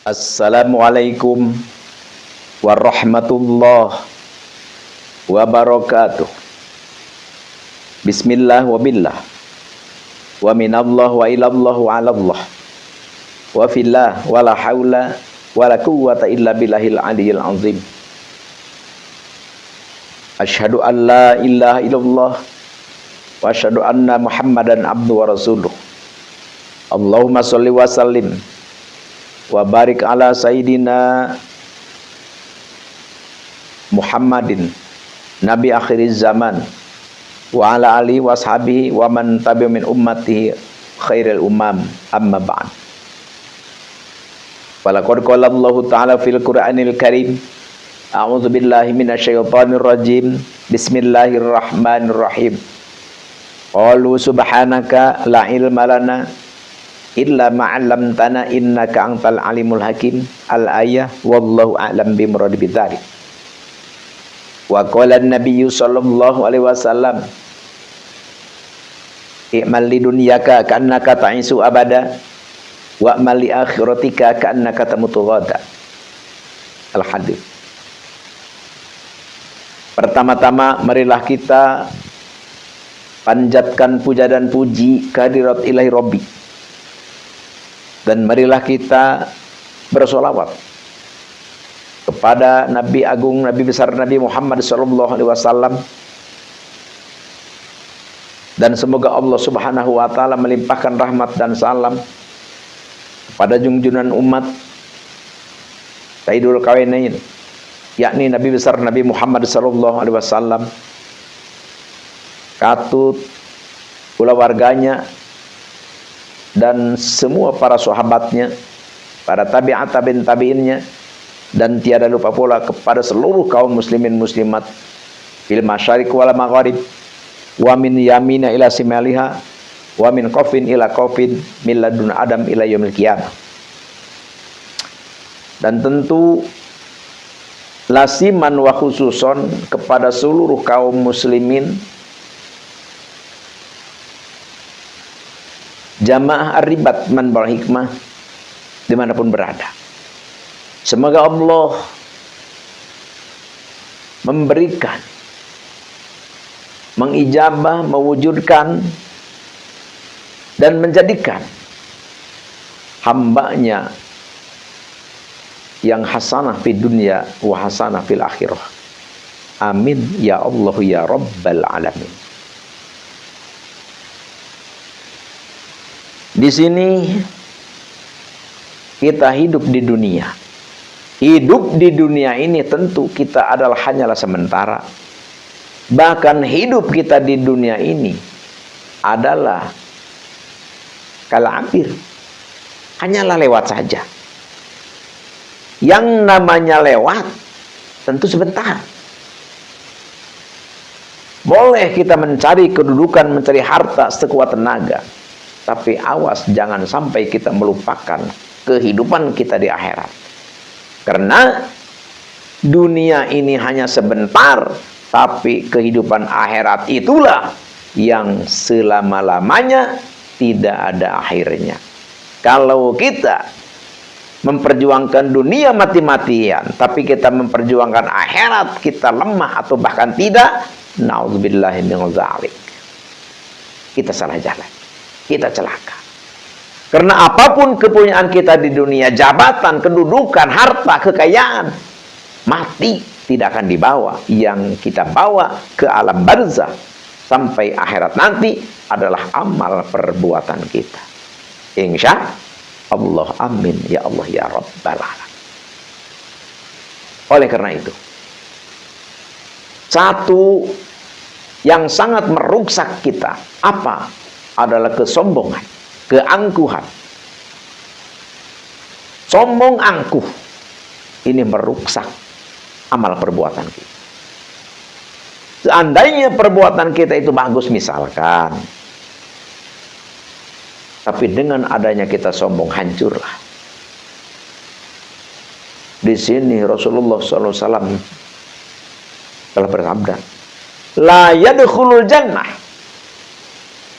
Assalamualaikum warahmatullahi wabarakatuh. Bismillah wa billah wa minallah wa ilallah wa alallah wa fillah wa la hawla wa la quwwata illa billahil aliyil azim. Asyhadu an la ilaha illallah wa asyhadu anna Muhammadan abduhu wa rasuluh. Allahumma sholli wa sallim wa barik ala sayyidina Muhammadin nabi akhiriz zaman wa ala alihi wa ashabihi wa man tabi'ahum min ummatihi khairil umam, amma ba'd. Walaqad qala Allahu ta'ala fil Qur'anil Karim, a'udzu billahi minasyaitonir rajim, bismillahirrahmanirrahim. Qalu subhanaka la ilma lana illa ma'allamtana innaka antal alimul hakim. Al-ayah, wallahu a'lam bimurad bidzalik. Wa qala an-nabiyyu sallallahu alaihi wasallam, i'mal lidunyaka ka'annaka ta'isu abada wa amal li akhiratika ka'annaka tamutu ghada. Al-hadits. Pertama-tama marilah kita panjatkan puja dan puji kehadirat ilahi Rabbi, dan marilah kita bersolawat kepada Nabi Agung, Nabi besar Nabi Muhammad sallallahu alaihi wasallam, dan semoga Allah Subhanahu wa taala melimpahkan rahmat dan salam kepada junjungan umat Sayyidul Kawainain, yakni Nabi besar Nabi Muhammad sallallahu alaihi wasallam, katut pula warganya dan semua para sahabatnya, para tabi'at tabi'in tabi'innya, dan tiada lupa pula kepada seluruh kaum muslimin muslimat fil masyariq wal magharib, wa min yamina ila simaliha, wa min qafin ila qafin, min ladun adam ila yaumil qiyamah. Dan tentu lasiman wa khususon kepada seluruh kaum muslimin jamaah ar-ribat man bar hikmah dimanapun berada. Semoga Allah memberikan, mengijabah, mewujudkan dan menjadikan hambanya yang hasanah fid dunya wa hasanah fil akhirah. Amin ya Allah ya rabbal alamin. Di sini kita hidup di dunia. Hidup di dunia ini tentu kita hanyalah sementara. Bahkan hidup kita di dunia ini adalah kala'abir, hanyalah lewat saja. Yang namanya lewat tentu sebentar. Boleh kita mencari kedudukan, mencari harta sekuat tenaga, tapi awas jangan sampai kita melupakan kehidupan kita di akhirat. Karena dunia ini hanya sebentar, tapi kehidupan akhirat itulah yang selama-lamanya tidak ada akhirnya. Kalau kita memperjuangkan dunia mati-matian, tapi kita memperjuangkan akhirat, kita lemah atau bahkan tidak, na'udzubillahi min dzalik. Kita salah jalan, kita celaka. Karena apapun kepunyaan kita di dunia, jabatan, kedudukan, harta, kekayaan, mati tidak akan dibawa. Yang kita bawa ke alam barzah sampai akhirat nanti adalah amal perbuatan kita. Insya Allah, amin ya Allah ya rabbal alamin. Oleh karena itu, satu yang sangat merusak kita apa? Adalah kesombongan, keangkuhan. Sombong angkuh ini merusak amal perbuatan kita. Seandainya perbuatan kita itu bagus misalkan, tapi dengan adanya kita sombong, hancurlah. Di sini Rasulullah SAW telah bersabda, la yadkhulul jannah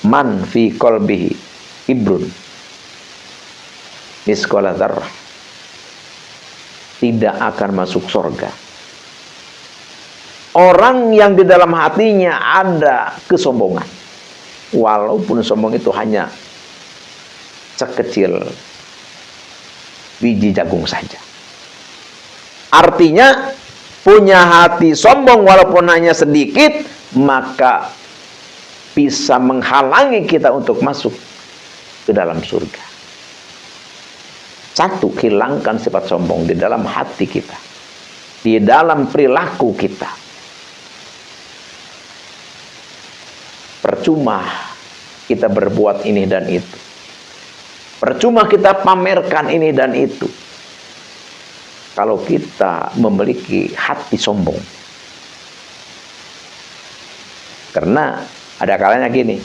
man fi qalbihi ibrun misqala dzarrah tidak akan masuk surga. Orang yang di dalam hatinya ada kesombongan, walaupun sombong itu hanya sekecil biji jagung saja. Artinya punya hati sombong walaupun hanya sedikit, maka bisa menghalangi kita untuk masuk ke dalam surga. Satu, hilangkan sifat sombong di dalam hati kita, di dalam perilaku kita. Percuma kita berbuat ini dan itu. Percuma kita pamerkan ini dan itu, kalau kita memiliki hati sombong. Karena ada kalanya gini,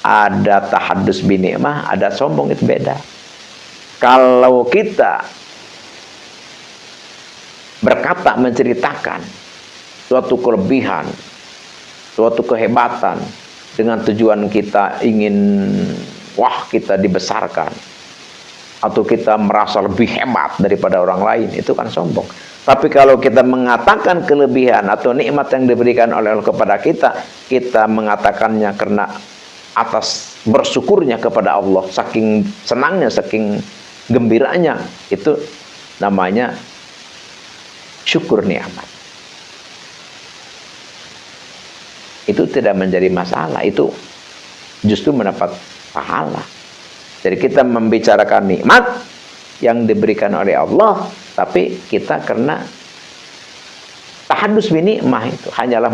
ada tahaddus binikmah, ada sombong, itu beda. Kalau kita berkata menceritakan suatu kelebihan, suatu kehebatan, dengan tujuan kita ingin, wah, kita dibesarkan, atau kita merasa lebih hebat daripada orang lain, itu kan sombong. Tapi kalau kita mengatakan kelebihan atau nikmat yang diberikan oleh Allah kepada kita, kita mengatakannya karena atas bersyukurnya kepada Allah, saking senangnya, saking gembiranya, itu namanya syukur nikmat. Itu tidak menjadi masalah, itu justru mendapat pahala. Jadi kita membicarakan nikmat yang diberikan oleh Allah, tapi kita karena tahadus binikmah, itu hanyalah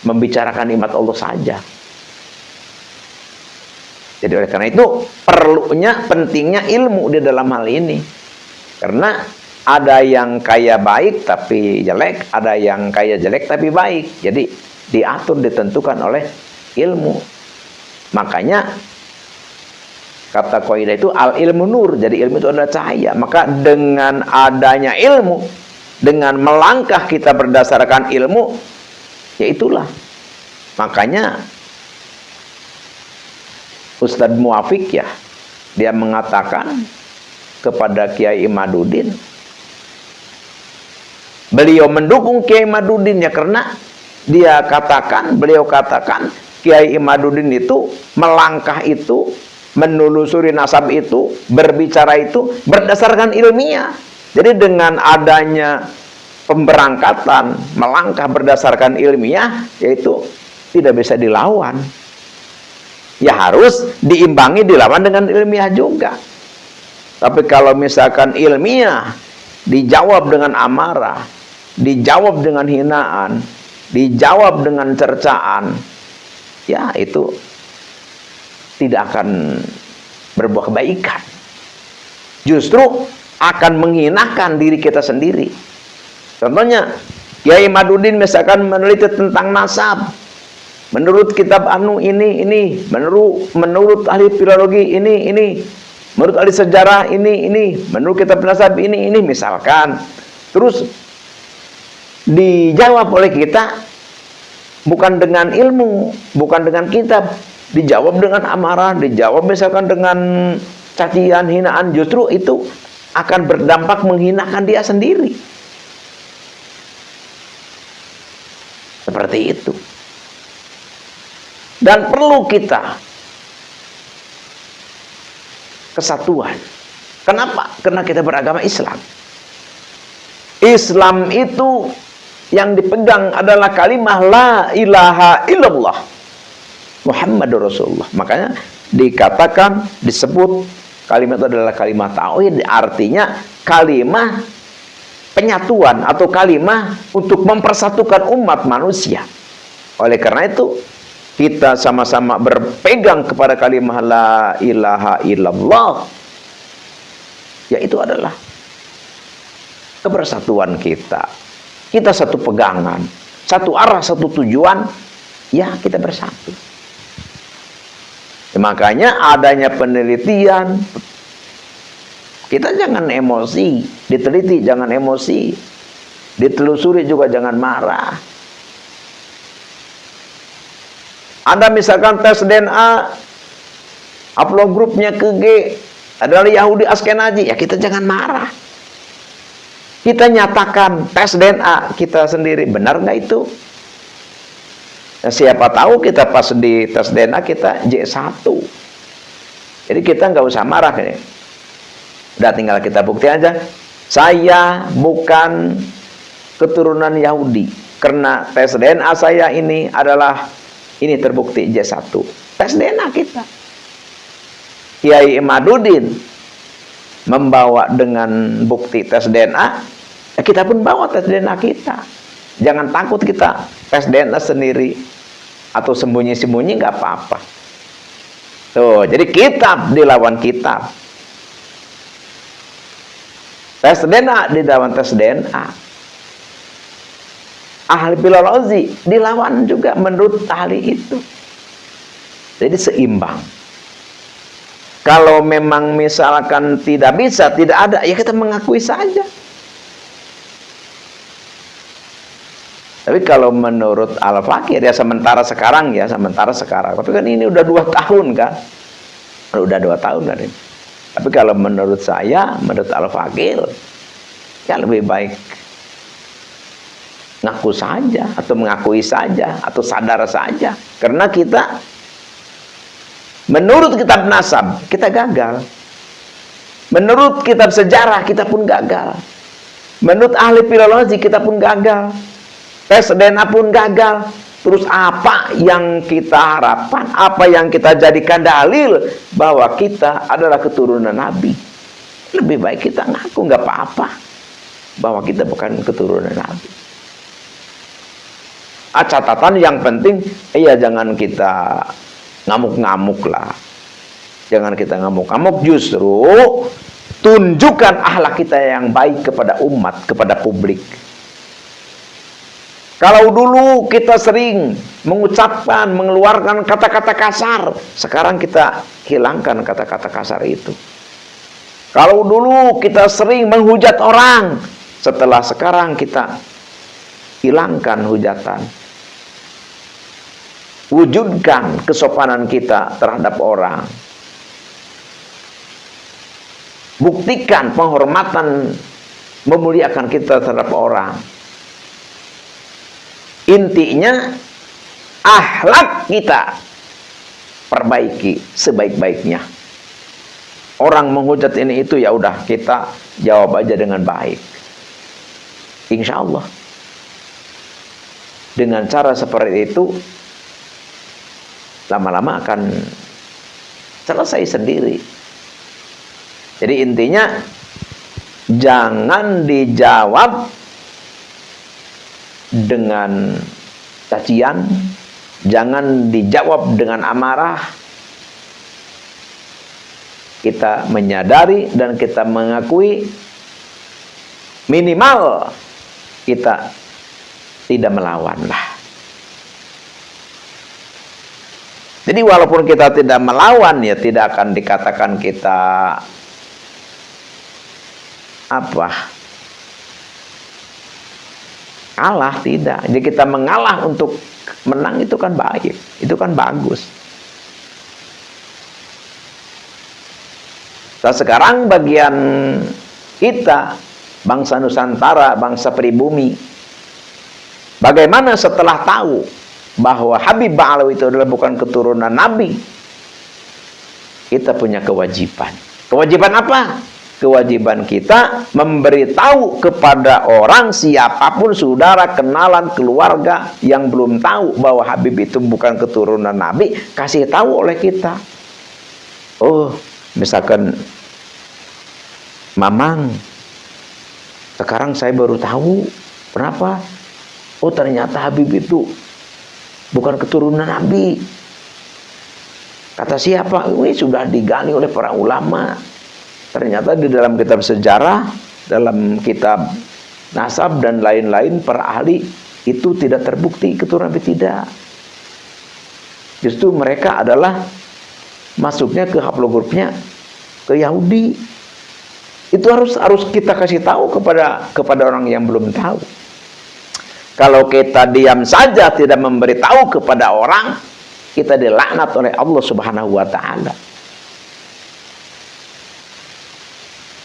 membicarakan nikmat Allah saja. Jadi oleh karena itu perlunya, pentingnya ilmu di dalam hal ini. Karena ada yang kaya baik tapi jelek, ada yang kaya jelek tapi baik. Jadi diatur, ditentukan oleh ilmu. Makanya kata kaidah itu al ilmu nur. Jadi ilmu itu adalah cahaya. Maka dengan adanya ilmu, dengan melangkah kita berdasarkan ilmu, ya itulah. Makanya Ustadz Muafiq, ya, dia mengatakan kepada Kiai Imaduddin, beliau mendukung Kiai Imaduddin ya karena beliau katakan Kiai Imaduddin itu melangkah itu, menelusuri nasab itu, berbicara itu berdasarkan ilmiah. Jadi dengan adanya pemberangkatan melangkah berdasarkan ilmiah, yaitu tidak bisa dilawan. Ya harus diimbangi, dilawan dengan ilmiah juga. Tapi kalau misalkan ilmiah dijawab dengan amarah, dijawab dengan hinaan, dijawab dengan cercaan, ya itu tidak akan berbuah kebaikan. Justru akan menghinakan diri kita sendiri. Contohnya, Kiai Imaduddin misalkan meneliti tentang nasab. Menurut kitab ini, menurut ahli filologi ini, menurut ahli sejarah ini, menurut kitab nasab ini, misalkan. Terus dijawab oleh kita bukan dengan ilmu, bukan dengan kitab, dijawab dengan amarah, dijawab misalkan dengan cacian, hinaan, justru itu akan berdampak menghinakan dia sendiri. Seperti itu. Dan perlu kita kesatuan. Kenapa? Karena kita beragama Islam. Islam itu yang dipegang adalah kalimah la ilaha illallah Muhammadur Rasulullah. Makanya dikatakan, disebut kalimat itu adalah kalimat tauhid, artinya kalimah penyatuan atau kalimah untuk mempersatukan umat manusia. Oleh karena itu kita sama-sama berpegang kepada kalimah la ilaha illallah, yaitu adalah kebersatuan kita. Kita satu pegangan, satu arah, satu tujuan, ya kita bersatu. Ya, makanya adanya penelitian, kita jangan emosi, diteliti jangan emosi, ditelusuri juga jangan marah. Anda misalkan tes DNA, upload grupnya ke G, adalah Yahudi Askenazi, ya kita jangan marah. Kita nyatakan tes DNA kita sendiri, benar nggak itu? Nah, siapa tahu kita pas di tes DNA kita J1. Jadi kita nggak usah marah ini. Udah tinggal kita bukti aja. Saya bukan keturunan Yahudi karena tes DNA saya ini terbukti J1. Tes DNA kita. Kiai Imaduddin membawa dengan bukti tes DNA, ya kita pun bawa tes DNA kita. Jangan takut kita tes DNA sendiri atau sembunyi-sembunyi, nggak apa-apa. Tuh, jadi kitab dilawan kitab. Tes DNA dilawan tes DNA. Ahli biologi dilawan juga menurut ahli itu. Jadi seimbang. Kalau memang misalkan tidak bisa, tidak ada, ya kita mengakui saja. Tapi kalau menurut Al-Fakir ya sementara sekarang. Tapi kan ini udah 2 tahun kan? Udah 2 tahun kan ini. Tapi kalau menurut saya, menurut Al-Fakir, ya lebih baik ngaku saja, atau mengakui saja, atau sadar saja. Karena kita, menurut kitab nasab, kita gagal. Menurut kitab sejarah, kita pun gagal. Menurut ahli filologi, kita pun gagal. Tes DNA pun gagal. Terus apa yang kita harapkan, apa yang kita jadikan dalil bahwa kita adalah keturunan Nabi? Lebih baik kita ngaku, nggak apa-apa, bahwa kita bukan keturunan Nabi. Catatan yang penting, jangan kita ngamuk-ngamuk lah. Jangan kita ngamuk-ngamuk, justru tunjukkan akhlak kita yang baik kepada umat, kepada publik. Kalau dulu kita sering mengucapkan, mengeluarkan kata-kata kasar, sekarang kita hilangkan kata-kata kasar itu. Kalau dulu kita sering menghujat orang, sekarang kita hilangkan hujatan. Wujudkan kesopanan kita terhadap orang. Buktikan penghormatan, memuliakan kita terhadap orang. Intinya, akhlak kita perbaiki sebaik-baiknya. Orang menghujat ini itu, ya udah kita jawab aja dengan baik. Insya Allah. Dengan cara seperti itu, lama-lama akan selesai sendiri. Jadi intinya, jangan dijawab dengan cacian, jangan dijawab dengan amarah. Kita menyadari dan kita mengakui, minimal kita tidak melawan lah. Jadi walaupun kita tidak melawan, ya tidak akan dikatakan kita kalah, tidak. Jadi kita mengalah untuk menang, itu kan baik, itu kan bagus. Nah, sekarang bagian kita, bangsa Nusantara, bangsa pribumi, bagaimana setelah tahu bahwa Habib Ba'alawi itu adalah bukan keturunan Nabi, kita punya kewajiban. Kewajiban apa? Kewajiban kita memberitahu kepada orang, siapapun, saudara, kenalan, keluarga yang belum tahu bahwa Habib itu bukan keturunan Nabi, kasih tahu oleh kita. Oh, misalkan Mamang, sekarang saya baru tahu. Kenapa? Oh, ternyata Habib itu bukan keturunan Nabi. Kata siapa? Ini sudah digali oleh para ulama. Ternyata di dalam kitab sejarah, dalam kitab nasab dan lain-lain, para ahli itu tidak terbukti keturunan Nabi, tidak. Justru mereka adalah masuknya ke haplogrupnya ke Yahudi. Itu harus kita kasih tahu kepada orang yang belum tahu. Kalau kita diam saja, tidak memberitahu kepada orang, kita dilaknat oleh Allah Subhanahu wa Ta'ala.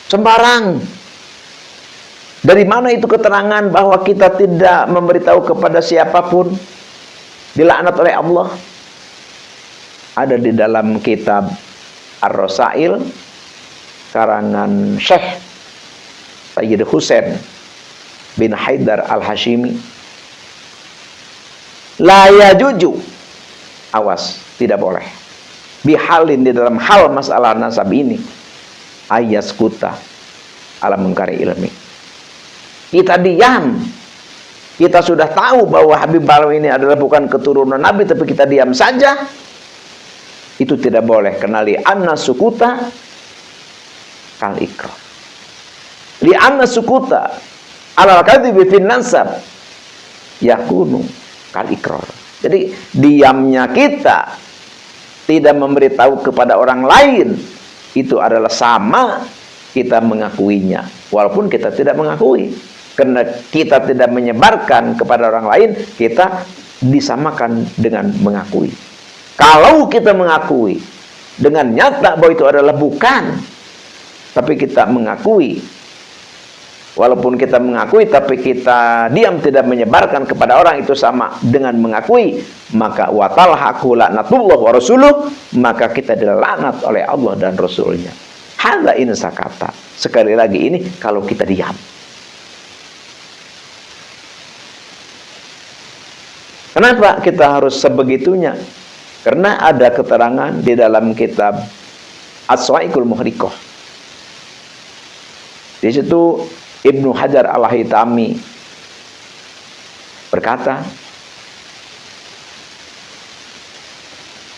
Sembarang Dari mana itu keterangan bahwa kita tidak memberitahu kepada siapapun, dilaknat oleh Allah? Ada di dalam kitab Ar-Rasail karangan Syekh Sayyid Husain bin Haidar Al-Hashimi. La yajuju, awas, tidak boleh, bihalin, di dalam hal masalah nasab ini, ayaskuta ala mengkari ilmi. Kita diam, kita sudah tahu bahwa Habib Balawi ini adalah bukan keturunan Nabi, tapi kita diam saja, itu tidak boleh. Kenali anna sukuta kal ikrar, li anna sukuta alal kadhibi fin nasab yakunu kal ikrar. Jadi diamnya kita, tidak memberitahu kepada orang lain, itu adalah sama kita mengakuinya, walaupun kita tidak mengakui. Karena kita tidak menyebarkan kepada orang lain, kita disamakan dengan mengakui. Kalau kita mengakui dengan nyata bahwa itu adalah bukan, tapi kita mengakui, walaupun kita mengakui tapi kita diam tidak menyebarkan kepada orang, itu sama dengan mengakui, maka watalhaqu laknatullah wa rasuluh, maka kita dilaknat oleh Allah dan Rasulnya. Hadza in sakata. Sekali lagi, ini kalau kita diam. Kenapa kita harus sebegitunya? Karena ada keterangan di dalam kitab As-Sawa'iqul Muhriqah. Di situ Ibnu Hajar Al-Haytami berkata,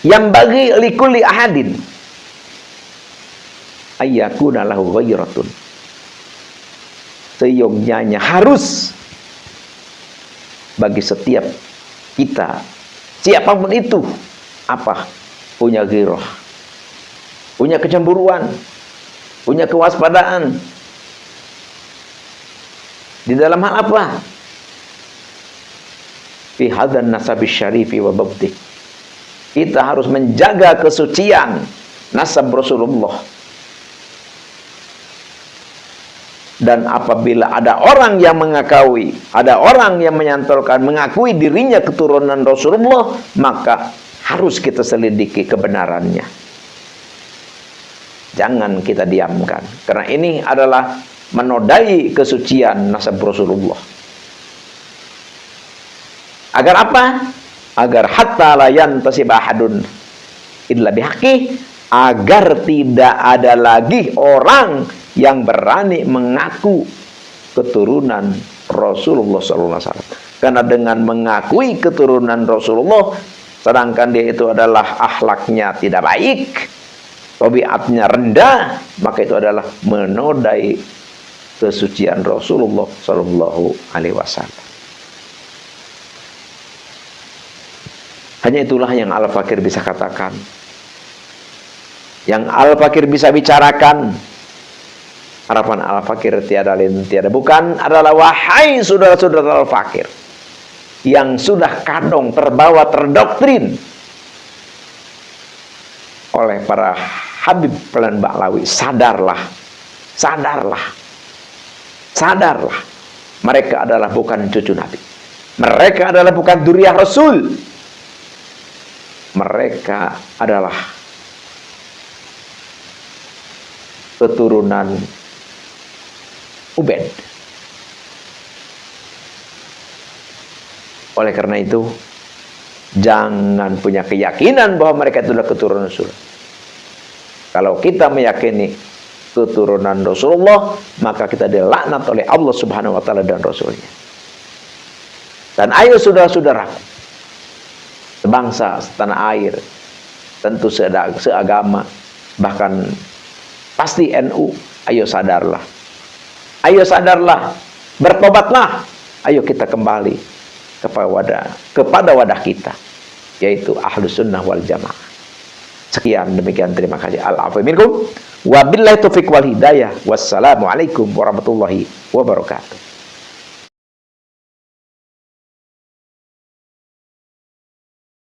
yang bagi likulli ahadin ayyakuna lahu ghairatun, seyogyanya harus bagi setiap kita, siapapun itu, apa? Punya ghirah, punya kecemburuan, punya kewaspadaan. Di dalam hal apa? Fi hadzan nasabis syarifi wa babdi. Kita harus menjaga kesucian nasab Rasulullah. Dan apabila ada orang yang mengakui, ada orang yang menyantolkan, mengakui dirinya keturunan Rasulullah, maka harus kita selidiki kebenarannya. Jangan kita diamkan, karena ini adalah menodai kesucian nasab Rasulullah. Agar apa? Agar hatta la yantasib ahadun illa bihaqi, agar tidak ada lagi orang yang berani mengaku keturunan Rasulullah SAW. Karena dengan mengakui keturunan Rasulullah, sedangkan dia itu adalah akhlaknya tidak baik, tabiatnya rendah, maka itu adalah menodai kesucian Rasulullah SAW. Hanya itulah yang Al-Fakir bisa katakan, yang Al-Fakir bisa bicarakan. Harapan Al-Fakir tiada lain tiada bukan adalah, wahai saudara-saudara Al-Fakir yang sudah kadung terbawa, terdoktrin oleh para Habib Pelan Ba'lawi, sadarlah, sadarlah, sadarlah. Mereka adalah bukan cucu Nabi, mereka adalah bukan dzurriyyah Rasul, mereka adalah keturunan Ubed. Oleh karena itu, jangan punya keyakinan bahwa mereka itu adalah keturunan Rasul. Kalau kita meyakini keturunan Rasulullah, maka kita dilaknat oleh Allah Subhanahu wa Ta'ala dan Rasulnya. Dan ayo saudara-saudara, sebangsa, setanah air, tentu seagama, bahkan pasti NU, ayo sadarlah. Ayo sadarlah, bertobatlah. Ayo kita kembali kepada wadah kita, yaitu Ahlus Sunnah wal Jamaah. Sekian, demikian, terima kasih. Al-afwi minkum. Wabillahi taufiq wal hidayah. Wassalamualaikum warahmatullahi wabarakatuh.